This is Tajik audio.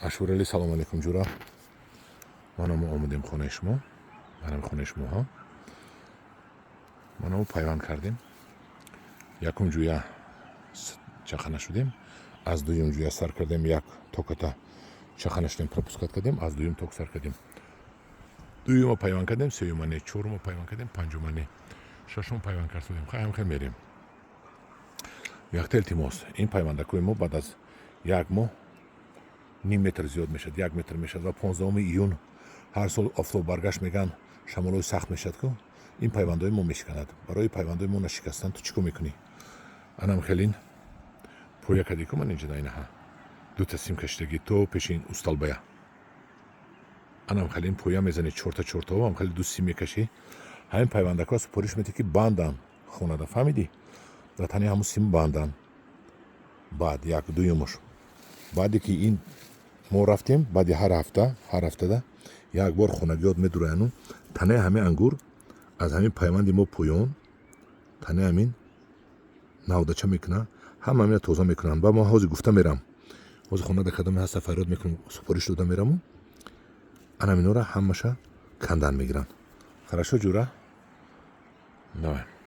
ашурали салом алейкум ҷура. Манаму омадем хонаи шумо. Манам хонаи шумоҳо. Манаму пайванд кардем. Якум ҷӯя чахана шудем. Аз дуюм ҷӯя сар кардем. Як токата чахана шудем, пропускат кардем. Аз дуюм ток сар кардем. Дуюмо пайванд кардем, сеюма не, чорумо пайванд кардем, панҷума не, шашумо пайванд кардем. Хай мерем. Яхта илтимос. Ин пайвандакои мо баъд аз як моҳ ним метр зиёд мешад, 1 метр мешад ва 15 июн ҳар сол офтоб баргашт меган шамолҳои сахт мешад ку ин пайвандои мо мешиканад. Барои пайвандои мо нашикастан ту чӣ кор мекунӣ? Анам хелин поя кади ку ман инҷа дайнаҳа. Дута сим кашидаги то пеши ин усталбая. Анам хелин поя мезани чорта ам хели ду сим мекаши. Ҳамин пайвандако супориш метӣ ки бандан хонада, фаҳмидӣ? Ва тани ҳамун сим бандан. Баъд як дуюмуш. Баъде ки ин мо рафтем, баъди ҳар ҳафтада як бор хонагиёт медураяну танаи ҳамин ангур аз ҳамин пайванди мо поён танаи ҳамин навдача мекунад, ҳама ҳамина тоза мекунанд. Ба мо ҳозир гуфта мерам, ҳозир хонада кадоме ҳаста фарёд мекунам, супориш дода мераму ана минора ҳамаша кандан мегиранд. Хорошо ҷура? Давай.